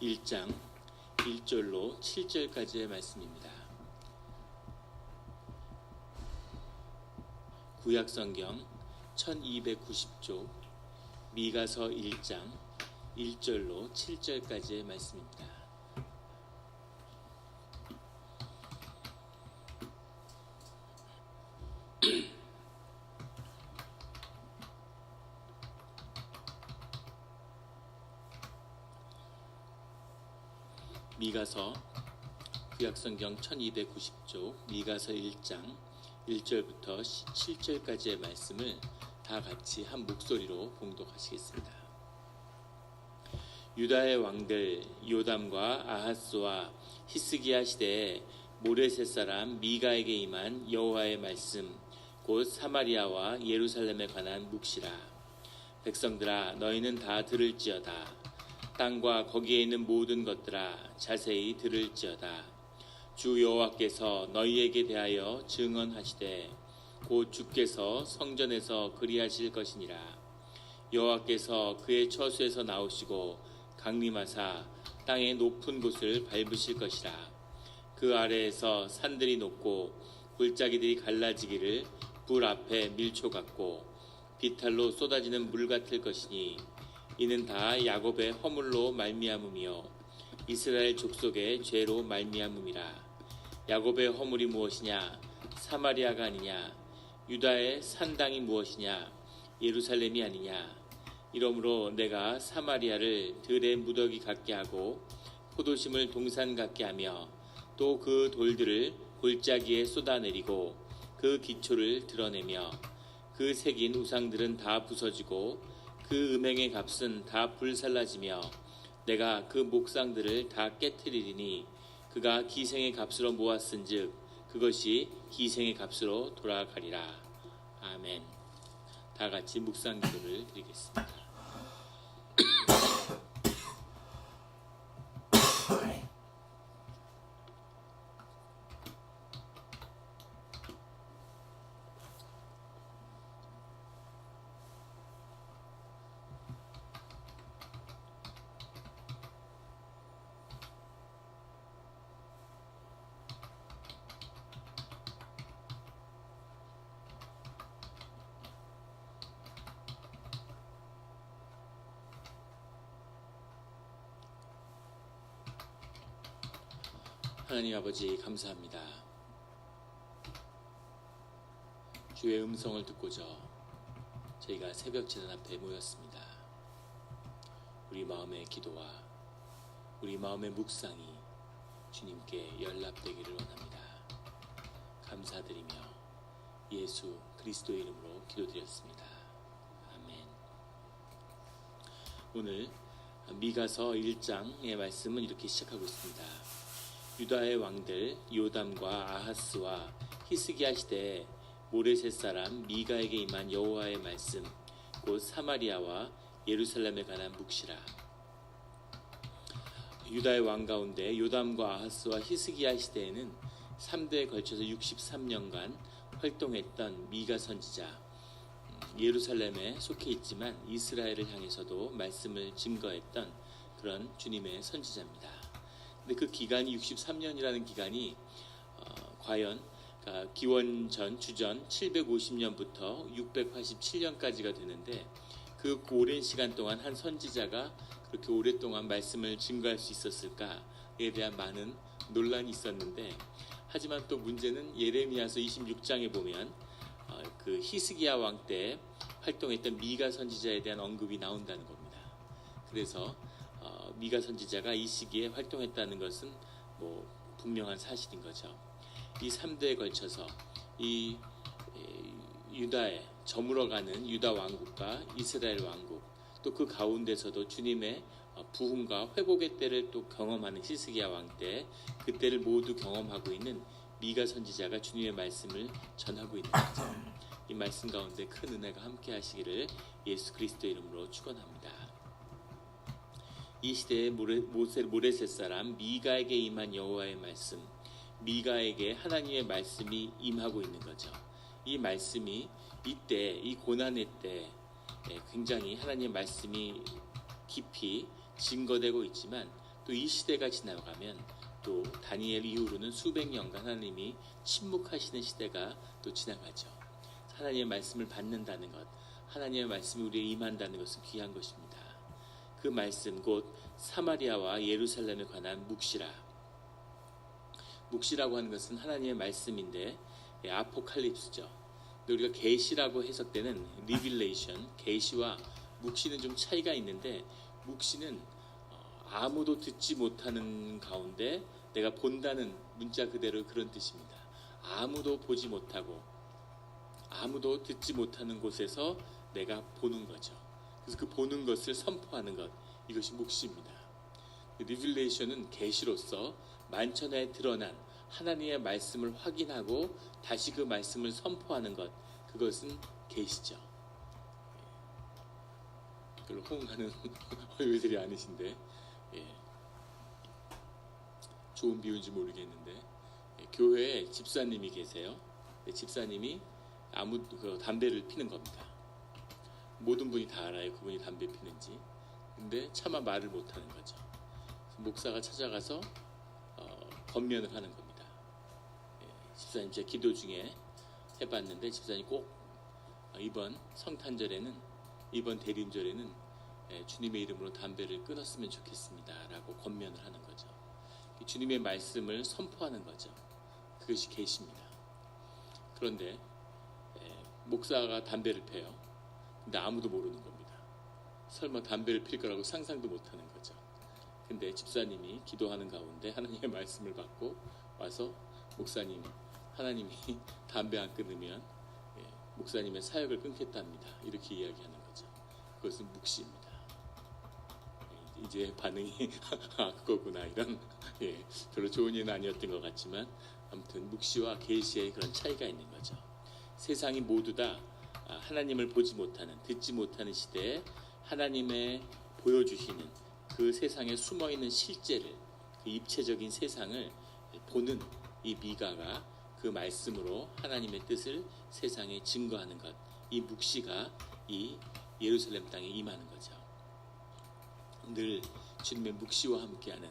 1장 1절로 7절까지의 말씀입니다. 구약성경 1290쪽 미가서 1장 1절로 7절까지의 말씀입니다. 미가서 구약성경 1290쪽 미가서 1장 1절부터 7절까지의 말씀을 다 같이 한 목소리로 봉독하시겠습니다. 유다의 왕들 요담과 아하스와 히스기야 시대에 모레셋 사람 미가에게 임한 여호와의 말씀 곧 사마리아와 예루살렘에 관한 묵시라. 백성들아 너희는 다 들을지어다. 땅과 거기에 있는 모든 것들아 자세히 들을지어다. 주 여호와께서 너희에게 대하여 증언하시되 곧 주께서 성전에서 그리하실 것이니라. 여호와께서 그의 처소에서 나오시고 강림하사 땅의 높은 곳을 밟으실 것이라. 그 아래에서 산들이 높고 골짜기들이 갈라지기를 불 앞에 밀초 같고 비탈로 쏟아지는 물 같을 것이니 이는 다 야곱의 허물로 말미암음이요 이스라엘 족속의 죄로 말미암음이라. 야곱의 허물이 무엇이냐? 사마리아가 아니냐? 유다의 산당이 무엇이냐? 예루살렘이 아니냐? 이러므로 내가 사마리아를 들의 무더기 같게 하고 포도심을 동산 같게 하며 또 그 돌들을 골짜기에 쏟아내리고 그 기초를 드러내며 그 새긴 우상들은 다 부서지고 그 음행의 값은 다 불살라지며 내가 그 목상들을 다 깨트리리니 그가 기생의 값으로 모았은즉 그것이 기생의 값으로 돌아가리라. 아멘. 다 같이 묵상 기도를 드리겠습니다. 하나님 아버지 감사합니다. 주의 음성을 듣고자 저희가 새벽 제단 앞에 모였습니다. 우리 마음의 기도와 우리 마음의 묵상이 주님께 연락되기를 원합니다. 감사드리며 예수 그리스도의 이름으로 기도드렸습니다. 아멘. 오늘 미가서 1장의 말씀은 이렇게 시작하고 있습니다. 유다의 왕들 요담과 아하스와 히스기야 시대에 모레셋 사람 미가에게 임한 여호와의 말씀 곧 사마리아와 예루살렘에 관한 묵시라. 유다의 왕 가운데 요담과 아하스와 히스기야 시대에는 3대에 걸쳐서 63년간 활동했던 미가 선지자, 예루살렘에 속해 있지만 이스라엘을 향해서도 말씀을 증거했던 그런 주님의 선지자입니다. 근데 그 기간이 63년이라는 기간이 과연 그러니까 기원전 주전 750년부터 687년까지가 되는데 그 오랜 시간 동안 한 선지자가 그렇게 오랫동안 말씀을 증거할 수 있었을까에 대한 많은 논란이 있었는데 하지만 또 문제는 예레미야서 26장에 보면 그 히스기야 왕 때 활동했던 미가 선지자에 대한 언급이 나온다는 겁니다. 그래서 미가 선지자가 이 시기에 활동했다는 것은 뭐 분명한 사실인 거죠. 이 3대에 걸쳐서 이 유다에 저물어가는 유다 왕국과 이스라엘 왕국 또 그 가운데서도 주님의 부흥과 회복의 때를 또 경험하는 히스기야 왕 때 그때를 모두 경험하고 있는 미가 선지자가 주님의 말씀을 전하고 있는 거죠. 이 말씀 가운데 큰 은혜가 함께 하시기를 예수 그리스도 이름으로 축원합니다. 이 시대의 모레셋 사람 미가에게 임한 여호와의 말씀, 미가에게 하나님의 말씀이 임하고 있는 거죠. 이 말씀이 이때 이 고난의 때 굉장히 하나님의 말씀이 깊이 증거되고 있지만 또 이 시대가 지나가면 또 다니엘 이후로는 수백 년간 하나님이 침묵하시는 시대가 또 지나가죠. 하나님의 말씀을 받는다는 것, 하나님의 말씀이 우리에 임한다는 것은 귀한 것입니다. 그 말씀 곧 사마리아와 예루살렘에 관한 묵시라. 묵시라고 하는 것은 하나님의 말씀인데 아포칼립스죠. 우리가 계시라고 해석되는 리빌레이션, 계시와 묵시는 좀 차이가 있는데, 묵시는 아무도 듣지 못하는 가운데 내가 본다는 문자 그대로 그런 뜻입니다. 아무도 보지 못하고 아무도 듣지 못하는 곳에서 내가 보는 거죠. 그래서 그 보는 것을 선포하는 것, 이것이 묵시입니다. 리빌레이션은 계시로서 만천하에 드러난 하나님의 말씀을 확인하고 다시 그 말씀을 선포하는 것, 그것은 계시죠. 별로 호응하는 얼굴들이 아니신데, 좋은 비유인지 모르겠는데, 교회에 집사님이 계세요. 집사님이 담배를 피는 겁니다. 모든 분이 다 알아요, 그분이 담배 피는지. 근데 차마 말을 못하는 거죠. 목사가 찾아가서 권면을 하는 겁니다. 집사님, 제가 기도 중에 해봤는데 집사님 꼭 이번 성탄절에는, 이번 대림절에는 주님의 이름으로 담배를 끊었으면 좋겠습니다 라고 권면을 하는 거죠. 주님의 말씀을 선포하는 거죠. 그것이 계시입니다. 그런데 목사가 담배를 피워요. 근데 아무도 모르는 겁니다. 설마 담배를 필 거라고 상상도 못하는 거죠. 근데 집사님이 기도하는 가운데 하나님의 말씀을 받고 와서, 목사님, 하나님이 담배 안 끊으면 목사님의 사역을 끊겠답니다, 이렇게 이야기하는 거죠. 그것은 묵시입니다. 이제 반응이 그거구나, 이런 별로 좋은 일은 아니었던 것 같지만, 아무튼 묵시와 계시의 그런 차이가 있는 거죠. 세상이 모두 다 하나님을 보지 못하는, 듣지 못하는 시대에 하나님의 보여주시는 그 세상에 숨어있는 실제를, 그 입체적인 세상을 보는 이 미가가 그 말씀으로 하나님의 뜻을 세상에 증거하는 것, 이 묵시가 이 예루살렘 땅에 임하는 거죠. 늘 주님의 묵시와 함께하는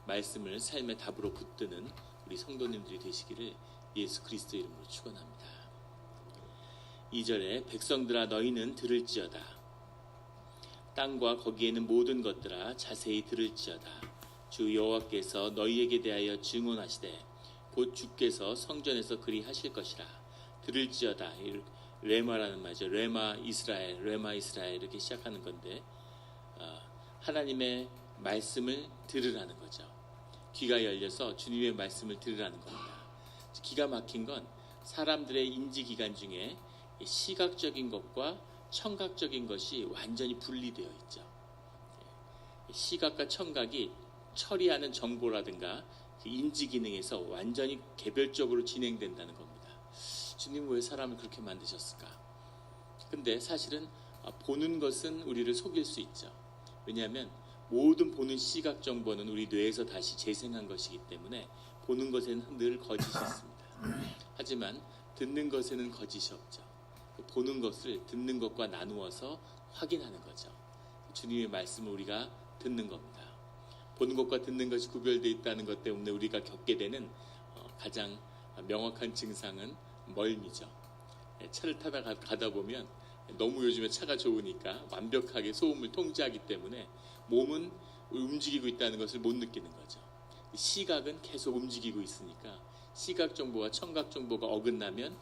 말씀을 삶의 답으로 붙드는 우리 성도님들이 되시기를 예수 그리스도 이름으로 축원합니다. 2절에 백성들아 너희는 들을지어다. 땅과 거기에 있는 모든 것들아 자세히 들을지어다. 주 여호와께서 너희에게 대하여 증언하시되 곧 주께서 성전에서 그리 하실 것이라. 들을지어다. 레마라는 말이죠. 레마 이스라엘 이렇게 시작하는 건데, 하나님의 말씀을 들으라는 거죠. 귀가 열려서 주님의 말씀을 들으라는 겁니다. 기가 막힌 건 사람들의 인지기관 중에 시각적인 것과 청각적인 것이 완전히 분리되어 있죠. 시각과 청각이 처리하는 정보라든가 인지기능에서 완전히 개별적으로 진행된다는 겁니다. 주님은 왜 사람을 그렇게 만드셨을까? 근데 사실은 보는 것은 우리를 속일 수 있죠. 왜냐하면 모든 보는 시각 정보는 우리 뇌에서 다시 재생한 것이기 때문에 보는 것에는 늘 거짓이 있습니다. 하지만 듣는 것에는 거짓이 없죠. 보는 것을 듣는 것과 나누어서 확인하는 거죠. 주님의 말씀을 우리가 듣는 겁니다. 보는 것과 듣는 것이 구별되어 있다는 것 때문에 우리가 겪게 되는 가장 명확한 증상은 멀미죠. 차를 타다 가다 보면 너무 요즘에 차가 좋으니까 완벽하게 소음을 통제하기 때문에 몸은 움직이고 있다는 것을 못 느끼는 거죠. 시각은 계속 움직이고 있으니까 시각 정보와 청각 정보가 어긋나면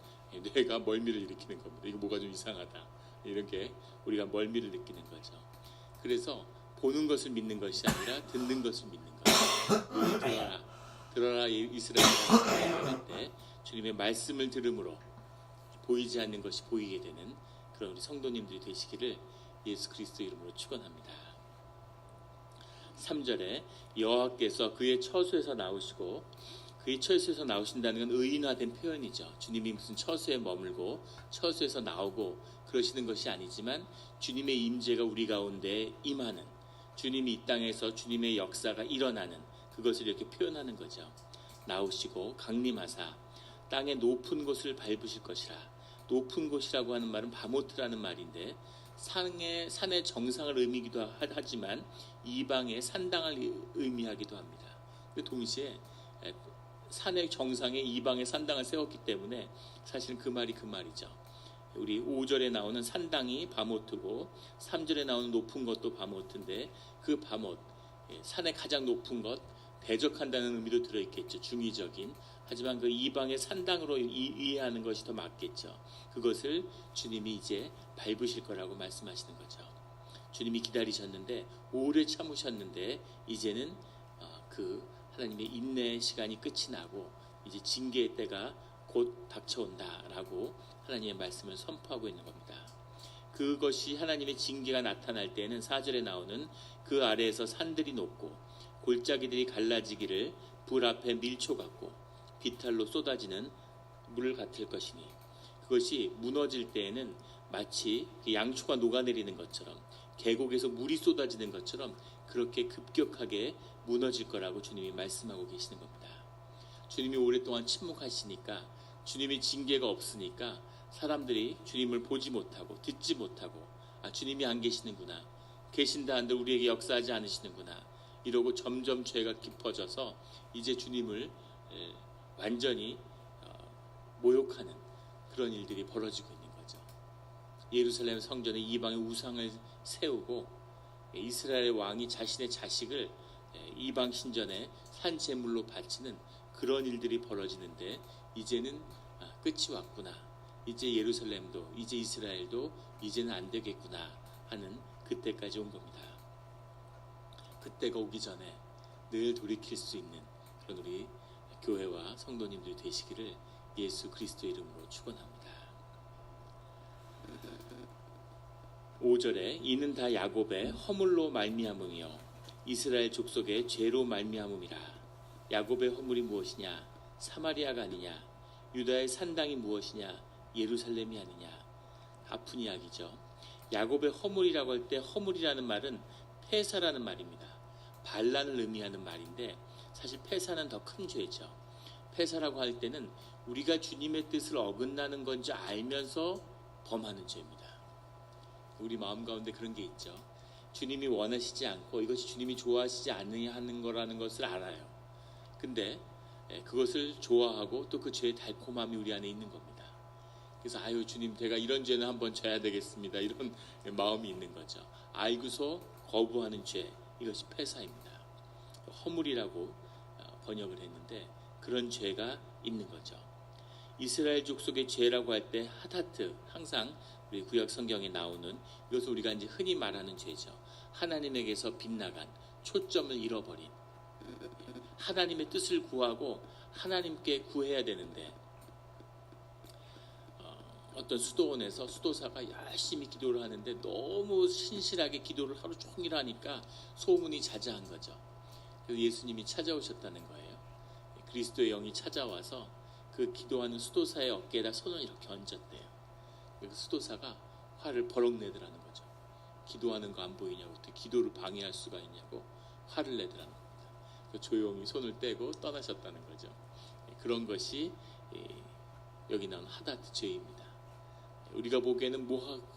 뇌가 멀미를 일으키는 겁니다. 이거 뭐가 좀 이상하다, 이렇게 우리가 멀미를 느끼는 거죠. 그래서 보는 것을 믿는 것이 아니라 듣는 것을 믿는 거예요. 들어라 이스라엘이라는 말할 때 주님의 말씀을 들음으로 보이지 않는 것이 보이게 되는 그런 우리 성도님들이 되시기를 예수 그리스도 이름으로 축원합니다. 3절에 여호와께서 그의 처소에서 나오시고, 그의 처소에서 나오신다는 건 의인화된 표현이죠. 주님이 무슨 처소에 머물고 처소에서 나오고 그러시는 것이 아니지만 주님의 임재가 우리 가운데 임하는, 주님이 이 땅에서 주님의 역사가 일어나는 그것을 이렇게 표현하는 거죠. 나오시고 강림하사 땅의 높은 곳을 밟으실 것이라. 높은 곳이라고 하는 말은 바모트라는 말인데, 산의 정상을 의미기도 하지만 이방의 산당을 의미하기도 합니다. 동시에 산의 정상에 이방의 산당을 세웠기 때문에 사실은 그 말이 그 말이죠. 우리 5절에 나오는 산당이 바모트고 3절에 나오는 높은 것도 바모트인데 그 바못, 산의 가장 높은 것, 대적한다는 의미도 들어있겠죠. 중의적인. 하지만 그 이방의 산당으로 이해하는 것이 더 맞겠죠. 그것을 주님이 이제 밟으실 거라고 말씀하시는 거죠. 주님이 기다리셨는데 오래 참으셨는데 이제는 그 하나님의 인내의 시간이 끝이 나고 이제 징계의 때가 곧 닥쳐온다라고 하나님의 말씀을 선포하고 있는 겁니다. 그것이 하나님의 징계가 나타날 때는 4절에 나오는 그 아래에서 산들이 높고 골짜기들이 갈라지기를 불 앞에 밀초 같고 비탈로 쏟아지는 물 같을 것이니 그것이 무너질 때에는 마치 양초가 녹아내리는 것처럼 계곡에서 물이 쏟아지는 것처럼 그렇게 급격하게 무너질 거라고 주님이 말씀하고 계시는 겁니다. 주님이 오랫동안 침묵하시니까 주님의 징계가 없으니까 사람들이 주님을 보지 못하고 듣지 못하고 주님이 안 계시는구나, 계신다 한들 우리에게 역사하지 않으시는구나 이러고 점점 죄가 깊어져서 이제 주님을 완전히 모욕하는 그런 일들이 벌어지고 있는 거죠. 예루살렘 성전에 이방의 우상을 세우고 이스라엘의 왕이 자신의 자식을 이방 신전에 산제물로 바치는 그런 일들이 벌어지는데 이제는 끝이 왔구나, 이제 예루살렘도 이제 이스라엘도 이제는 안 되겠구나 하는 그때까지 온 겁니다. 그때가 오기 전에 늘 돌이킬 수 있는 그런 우리 교회와 성도님들이 되시기를 예수 그리스도의 이름으로 축원합니다. 5절에 이는 다 야곱의 허물로 말미암음이요 이스라엘 족속의 죄로 말미암음이라. 야곱의 허물이 무엇이냐? 사마리아가 아니냐? 유다의 산당이 무엇이냐? 예루살렘이 아니냐? 아픈 이야기죠. 야곱의 허물이라고 할 때 허물이라는 말은 폐사라는 말입니다. 반란을 의미하는 말인데 사실 폐사는 더 큰 죄죠. 폐사라고 할 때는 우리가 주님의 뜻을 어긋나는 건지 알면서 범하는 죄입니다. 우리 마음 가운데 그런 게 있죠. 주님이 원하시지 않고 이것이 주님이 좋아하시지 않느냐 하는 거라는 것을 알아요. 근데 그것을 좋아하고 또 그 죄의 달콤함이 우리 안에 있는 겁니다. 그래서 주님 제가 이런 죄는 한번 져야 되겠습니다. 이런 마음이 있는 거죠. 알고서 거부하는 죄, 이것이 폐사입니다. 허물이라고 번역을 했는데 그런 죄가 있는 거죠. 이스라엘 족속의 죄라고 할 때 하다트, 항상 우리 구약 성경에 나오는 이것을 우리가 이제 흔히 말하는 죄죠. 하나님에게서 빗나간, 초점을 잃어버린, 하나님의 뜻을 구하고 하나님께 구해야 되는데 어떤 수도원에서 수도사가 열심히 기도를 하는데 너무 신실하게 기도를 하루 종일 하니까 소문이 자자한 거죠. 그래서 예수님이 찾아오셨다는 거예요. 그리스도의 영이 찾아와서 그 기도하는 수도사의 어깨에다 손을 이렇게 얹었대요. 그래서 수도사가 화를 버럭 내더라는 거죠. 기도하는 거 안 보이냐고, 어떻게 기도를 방해할 수가 있냐고 화를 내더라는 겁니다. 그래서 조용히 손을 떼고 떠나셨다는 거죠. 그런 것이 여기 나온 하다트 죄입니다. 우리가 보기에는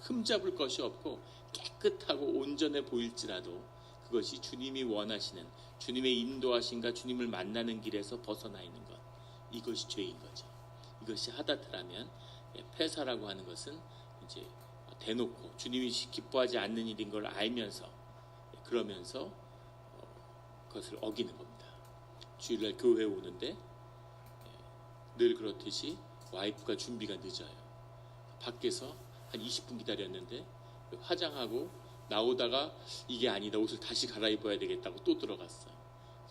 흠잡을 것이 없고 깨끗하고 온전해 보일지라도 그것이 주님이 원하시는, 주님의 인도하심과 주님을 만나는 길에서 벗어나 있는 것, 이것이 죄인 거죠. 이것이 하다트라면 폐사라고 하는 것은 이제 대놓고 주님이 기뻐하지 않는 일인 걸 알면서 그러면서 그것을 어기는 겁니다. 주일날 교회에 오는데 늘 그렇듯이 와이프가 준비가 늦어요. 밖에서 한 20분 기다렸는데 화장하고 나오다가 이게 아니다, 옷을 다시 갈아입어야 되겠다고 또 들어갔어.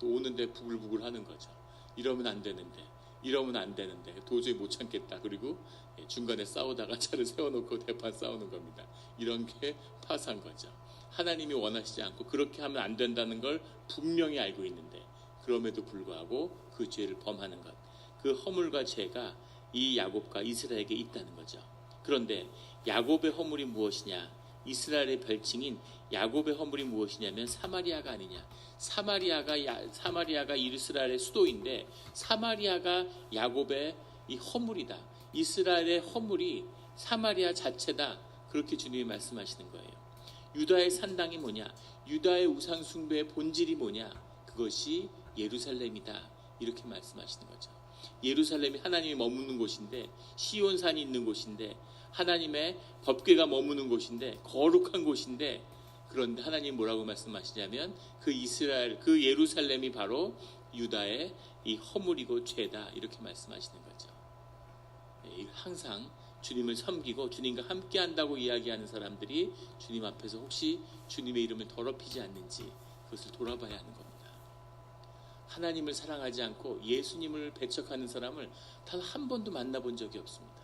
오는데 부글부글 하는 거죠. 이러면 안 되는데 도저히 못 참겠다. 그리고 중간에 싸우다가 차를 세워놓고 대판 싸우는 겁니다. 이런 게 파산 거죠. 하나님이 원하시지 않고 그렇게 하면 안 된다는 걸 분명히 알고 있는데 그럼에도 불구하고 그 죄를 범하는 것, 그 허물과 죄가 이 야곱과 이스라엘에게 있다는 거죠. 그런데 야곱의 허물이 무엇이냐? 이스라엘의 별칭인 야곱의 허물이 무엇이냐면 사마리아가 아니냐. 사마리아가 이스라엘의 수도인데 사마리아가 야곱의 이 허물이다. 이스라엘의 허물이 사마리아 자체다. 그렇게 주님이 말씀하시는 거예요. 유다의 산당이 뭐냐? 유다의 우상 숭배의 본질이 뭐냐? 그것이 예루살렘이다. 이렇게 말씀하시는 거죠. 예루살렘이 하나님이 머무는 곳인데, 시온산이 있는 곳인데, 하나님의 법궤가 머무는 곳인데, 거룩한 곳인데, 그런데 하나님 뭐라고 말씀하시냐면 그 이스라엘, 그 예루살렘이 바로 유다의 이 허물이고 죄다, 이렇게 말씀하시는 거죠. 항상 주님을 섬기고 주님과 함께 한다고 이야기하는 사람들이 주님 앞에서 혹시 주님의 이름을 더럽히지 않는지 그것을 돌아봐야 하는 겁니다. 하나님을 사랑하지 않고 예수님을 배척하는 사람을 단 한 번도 만나본 적이 없습니다.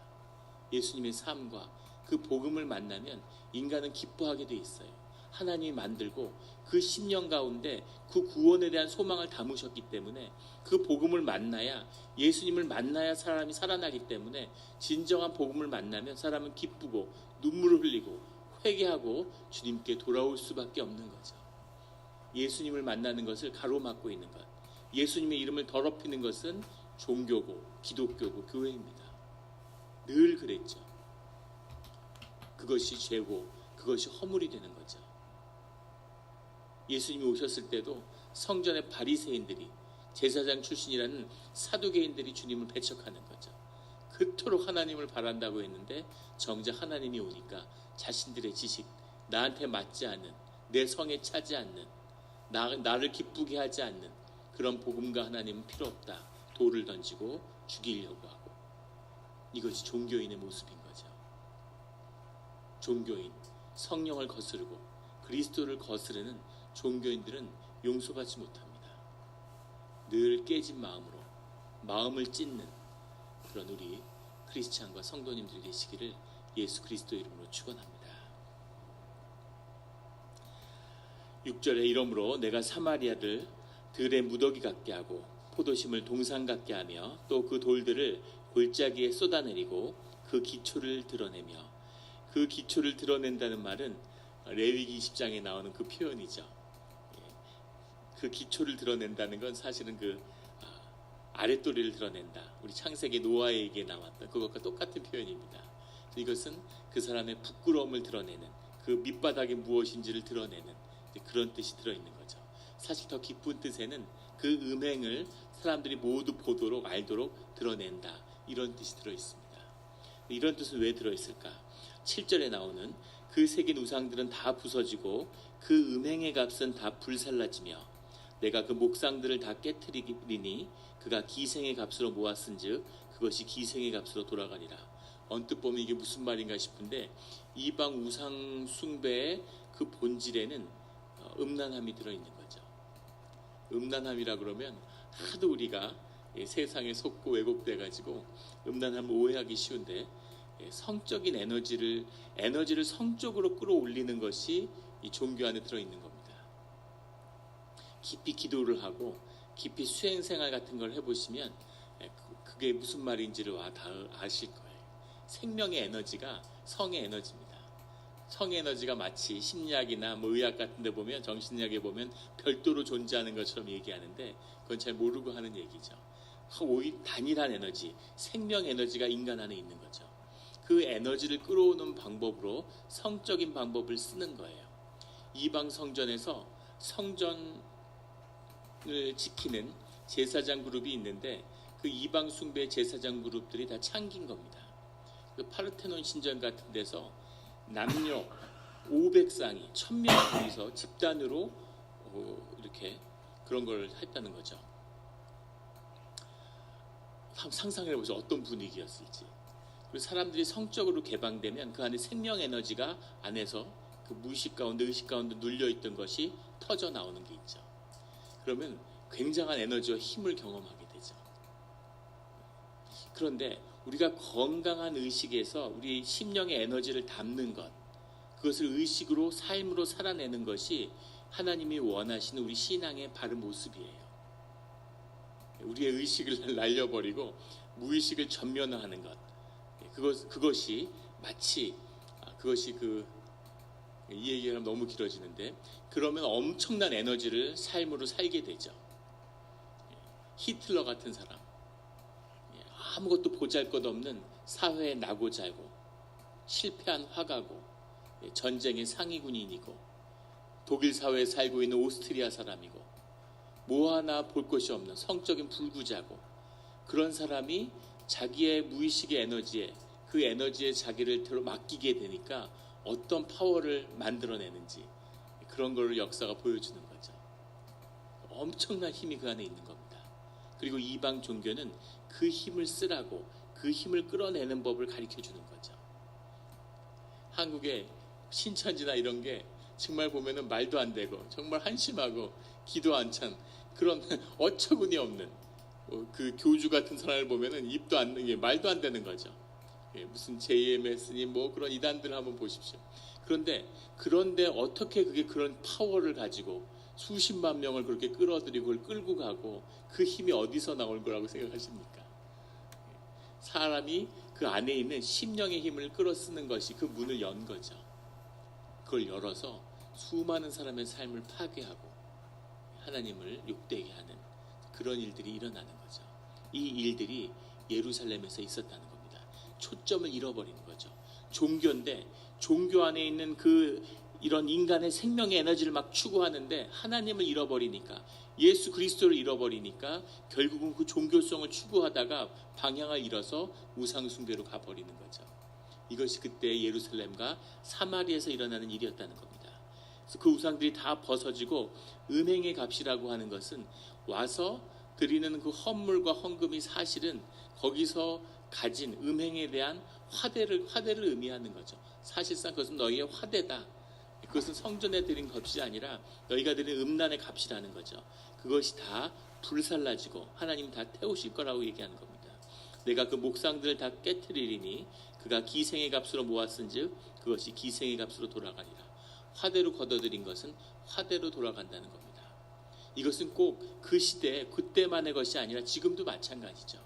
예수님의 삶과 그 복음을 만나면 인간은 기뻐하게 돼 있어요. 하나님이 만들고 그 심령 가운데 그 구원에 대한 소망을 담으셨기 때문에 그 복음을 만나야, 예수님을 만나야 사람이 살아나기 때문에 진정한 복음을 만나면 사람은 기쁘고 눈물을 흘리고 회개하고 주님께 돌아올 수밖에 없는 거죠. 예수님을 만나는 것을 가로막고 있는 것, 예수님의 이름을 더럽히는 것은 종교고 기독교고 교회입니다. 늘 그랬죠. 그것이 죄고 그것이 허물이 되는 거죠. 예수님이 오셨을 때도 성전의 바리새인들이, 제사장 출신이라는 사두개인들이 주님을 배척하는 거죠. 그토록 하나님을 바란다고 했는데 정작 하나님이 오니까 자신들의 지식, 나한테 맞지 않는, 내 성에 차지 않는, 나를 기쁘게 하지 않는 그런 복음과 하나님은 필요 없다. 돌을 던지고 죽이려고 하고, 이것이 종교인의 모습인 거죠. 종교인, 성령을 거스르고 그리스도를 거스르는 종교인들은 용서받지 못합니다. 늘 깨진 마음으로 마음을 찢는 그런 우리 크리스찬과 성도님들 되시기를 예수 그리스도 이름으로 축원합니다. 6절에 이러므로 내가 사마리아를 들의 무더기 같게 하고 포도심을 동산 같게 하며 또 그 돌들을 골짜기에 쏟아내리고 그 기초를 드러내며, 그 기초를 드러낸다는 말은 레위기 20장에 나오는 그 표현이죠. 그 기초를 드러낸다는 건 사실은 그 아랫도리를 드러낸다. 우리 창세기 노아에게 나왔던 그것과 똑같은 표현입니다. 이것은 그 사람의 부끄러움을 드러내는, 그 밑바닥이 무엇인지를 드러내는 그런 뜻이 들어있는 거죠. 사실 더 깊은 뜻에는 그 음행을 사람들이 모두 보도록 알도록 드러낸다, 이런 뜻이 들어있습니다. 이런 뜻은 왜 들어있을까? 7절에 나오는 그 새긴 우상들은 다 부서지고 그 음행의 값은 다 불살라지며 내가 그 목상들을 다 깨트리니 그가 기생의 값으로 모았은즉 그것이 기생의 값으로 돌아가니라. 언뜻 보면 이게 무슨 말인가 싶은데, 이방 우상 숭배의 그 본질에는 음란함이 들어있는 거죠. 음란함이라 그러면 하도 우리가 세상에 속고 왜곡돼가지고 음란함을 오해하기 쉬운데, 성적인 에너지를 성적으로 끌어올리는 것이 이 종교 안에 들어있는 겁니다. 깊이 기도를 하고 깊이 수행생활 같은 걸 해보시면 그게 무슨 말인지를 다 아실 거예요. 생명의 에너지가 성의 에너지입니다. 성의 에너지가 마치 심리학이나 의학 같은 데 보면, 정신의학에 보면 별도로 존재하는 것처럼 얘기하는데 그건 잘 모르고 하는 얘기죠. 오히려 단일한 에너지, 생명 에너지가 인간 안에 있는 거죠. 그 에너지를 끌어오는 방법으로 성적인 방법을 쓰는 거예요. 이방 성전에서 성전을 지키는 제사장 그룹이 있는데 그 이방 숭배 제사장 그룹들이 다 창긴 겁니다. 그 파르테논 신전 같은 데서 남녀 500쌍이 1000명이서 집단으로 이렇게 그런 걸 했다는 거죠. 상상해보세요. 어떤 분위기였을지. 그리고 사람들이 성적으로 개방되면 그 안에 생명 에너지가 안에서 그 무의식 가운데 의식 가운데 눌려있던 것이 터져 나오는 게 있죠. 그러면 굉장한 에너지와 힘을 경험하게 되죠. 그런데 우리가 건강한 의식에서 우리 심령의 에너지를 담는 것, 그것을 의식으로 삶으로 살아내는 것이 하나님이 원하시는 우리 신앙의 바른 모습이에요. 우리의 의식을 날려버리고 무의식을 전면화하는 것, 그것이 마치 그것이 이 얘기가 너무 길어지는데, 그러면 엄청난 에너지를 삶으로 살게 되죠. 히틀러 같은 사람, 아무것도 보잘것없는 사회의 낙오자고 실패한 화가고 전쟁의 상위 군인이고 독일 사회에 살고 있는 오스트리아 사람이고 뭐 하나 볼 것이 없는 성적인 불구자고 그런 사람이 자기의 무의식의 에너지에 그 에너지에 자기를 맡기게 되니까 어떤 파워를 만들어내는지 그런 걸 역사가 보여주는 거죠. 엄청난 힘이 그 안에 있는 겁니다. 그리고 이방 종교는 그 힘을 쓰라고 그 힘을 끌어내는 법을 가르쳐 주는 거죠. 한국의 신천지나 이런 게 정말 보면은 말도 안 되고 정말 한심하고 기도 안 찬 그런 어처구니 없는 그 교주 같은 사람을 보면은 입도 안 말도 안 되는 거죠. 무슨 JMS니 뭐 그런 이단들을 한번 보십시오. 그런데 어떻게 그게 그런 파워를 가지고 수십만 명을 그렇게 끌어들이고 그걸 끌고 가고 그 힘이 어디서 나올 거라고 생각하십니까? 사람이 그 안에 있는 심령의 힘을 끌어쓰는 것이 그 문을 연 거죠. 그걸 열어서 수많은 사람의 삶을 파괴하고 하나님을 욕되게 하는 그런 일들이 일어나는 거죠. 이 일들이 예루살렘에서 있었다는 겁니다. 초점을 잃어버리는 거죠. 종교인데 종교 안에 있는 이런 인간의 생명의 에너지를 막 추구하는데 하나님을 잃어버리니까 예수 그리스도를 잃어버리니까 결국은 그 종교성을 추구하다가 방향을 잃어서 우상 숭배로 가버리는 거죠. 이것이 그때 예루살렘과 사마리아에서 일어나는 일이었다는 겁니다. 그래서 그 우상들이 다 벗어지고 음행의 값이라고 하는 것은 와서 드리는 그 헌물과 헌금이 사실은 거기서 가진 음행에 대한 화대를 의미하는 거죠. 사실상 그것은 너희의 화대다. 그것은 성전에 드린 값이 아니라 너희가 드린 음란의 값이라는 거죠. 그것이 다 불살라지고 하나님 다 태우실 거라고 얘기하는 겁니다. 내가 그 목상들을 다 깨트리리니 그가 기생의 값으로 모았은즉 그것이 기생의 값으로 돌아가리라. 화대로 걷어들인 것은 화대로 돌아간다는 겁니다. 이것은 꼭 그 시대 그때만의 것이 아니라 지금도 마찬가지죠.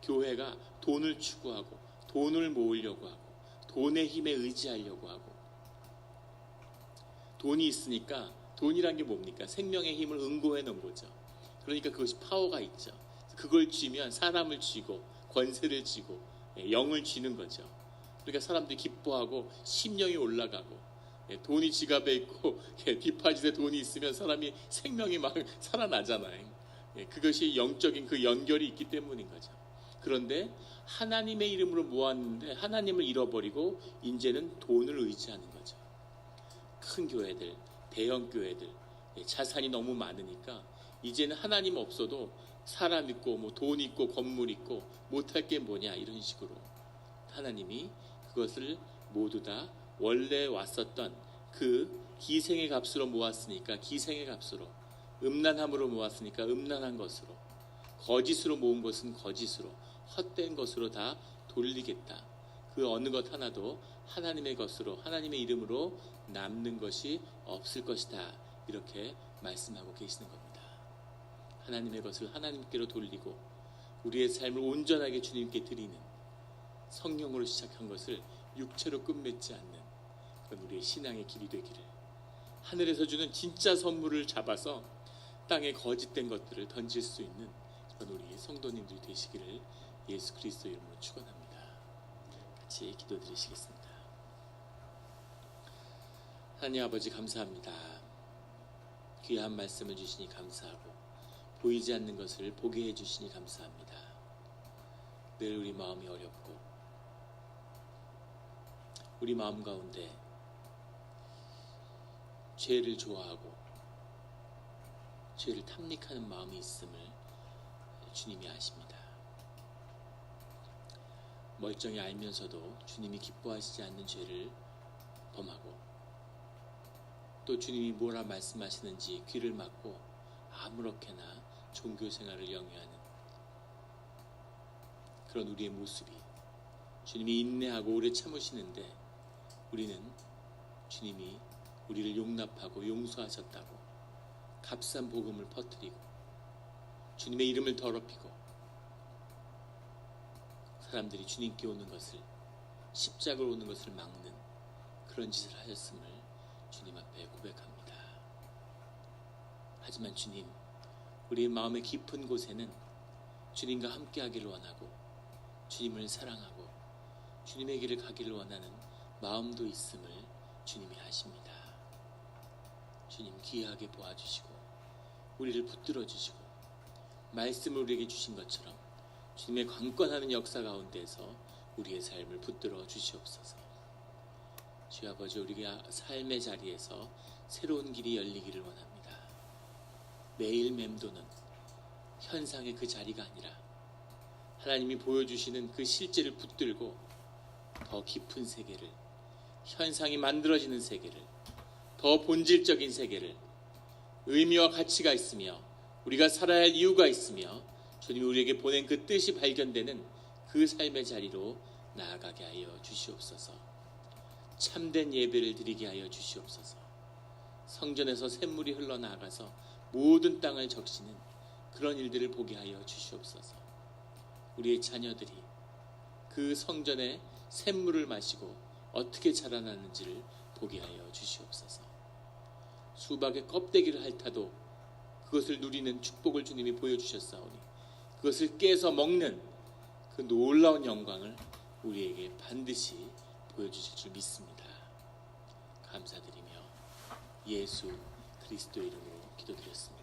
교회가 돈을 추구하고 돈을 모으려고 하고 돈의 힘에 의지하려고 하고 돈이 있으니까 돈이란 게 뭡니까? 생명의 힘을 응고해 놓은 거죠. 그러니까 그것이 파워가 있죠. 그걸 쥐면 사람을 쥐고 권세를 쥐고 영을 쥐는 거죠. 그러니까 사람들이 기뻐하고 심령이 올라가고 돈이 지갑에 있고 뒷바지에 돈이 있으면 사람이 생명이 막 살아나잖아요. 그것이 영적인 그 연결이 있기 때문인 거죠. 그런데 하나님의 이름으로 모았는데 하나님을 잃어버리고 이제는 돈을 의지하는 거죠. 큰 교회들, 대형 교회들 자산이 너무 많으니까 이제는 하나님 없어도 사람 있고 뭐 돈 있고 건물 있고 못할 게 뭐냐 이런 식으로 하나님이 그것을 모두 다 원래 왔었던 그 기생의 값으로 모았으니까 기생의 값으로 음란함으로 모았으니까 음란한 것으로 거짓으로 모은 것은 거짓으로 헛된 것으로 다 돌리겠다. 그 어느 것 하나도 하나님의 것으로 하나님의 이름으로 남는 것이 없을 것이다. 이렇게 말씀하고 계시는 겁니다. 하나님의 것을 하나님께로 돌리고 우리의 삶을 온전하게 주님께 드리는 성령으로 시작한 것을 육체로 끝맺지 않는 그런 우리의 신앙의 길이 되기를 하늘에서 주는 진짜 선물을 잡아서 땅에 거짓된 것들을 던질 수 있는 그런 우리 성도님들이 되시기를 예수 그리스도 이름으로 축원합니다. 같이 기도드리시겠습니다. 하나님 아버지 감사합니다. 귀한 말씀을 주시니 감사하고 보이지 않는 것을 보게 해주시니 감사합니다. 늘 우리 마음이 어렵고 우리 마음 가운데 죄를 좋아하고 죄를 탐닉하는 마음이 있음을 주님이 아십니다. 멀쩡히 알면서도 주님이 기뻐하시지 않는 죄를 범하고 또 주님이 뭐라 말씀하시는지 귀를 막고 아무렇게나 종교 생활을 영위하는 그런 우리의 모습이 주님이 인내하고 오래 참으시는데 우리는 주님이 우리를 용납하고 용서하셨다고 값싼 복음을 퍼뜨리고 주님의 이름을 더럽히고 사람들이 주님께 오는 것을 십자가로 오는 것을 막는 그런 짓을 하셨음을 주님 앞에 고백합니다. 하지만 주님, 우리의 마음의 깊은 곳에는 주님과 함께 하기를 원하고 주님을 사랑하고 주님의 길을 가기를 원하는 마음도 있음을 주님이 하십니다. 주님 귀하게 보아주시고 우리를 붙들어 주시고 말씀을 우리에게 주신 것처럼 주님의 강권하는 역사 가운데서 우리의 삶을 붙들어 주시옵소서. 주여 아버지, 우리가 삶의 자리에서 새로운 길이 열리기를 원합니다. 매일 맴도는 현상의 그 자리가 아니라 하나님이 보여주시는 그 실제를 붙들고 더 깊은 세계를, 현상이 만들어지는 세계를, 더 본질적인 세계를, 의미와 가치가 있으며 우리가 살아야 할 이유가 있으며 주님이 우리에게 보낸 그 뜻이 발견되는 그 삶의 자리로 나아가게 하여 주시옵소서. 참된 예배를 드리게 하여 주시옵소서. 성전에서 샘물이 흘러나가서 모든 땅을 적시는 그런 일들을 보게 하여 주시옵소서. 우리의 자녀들이 그 성전의 샘물을 마시고 어떻게 자라나는지를 보게 하여 주시옵소서. 수박의 껍데기를 핥아도 그것을 누리는 축복을 주님이 보여주셨사오니 그것을 깨서 먹는 그 놀라운 영광을 우리에게 반드시 보여주실 줄 믿습니다. 감사드리며 예수 그리스도의 이름으로 기도드렸습니다.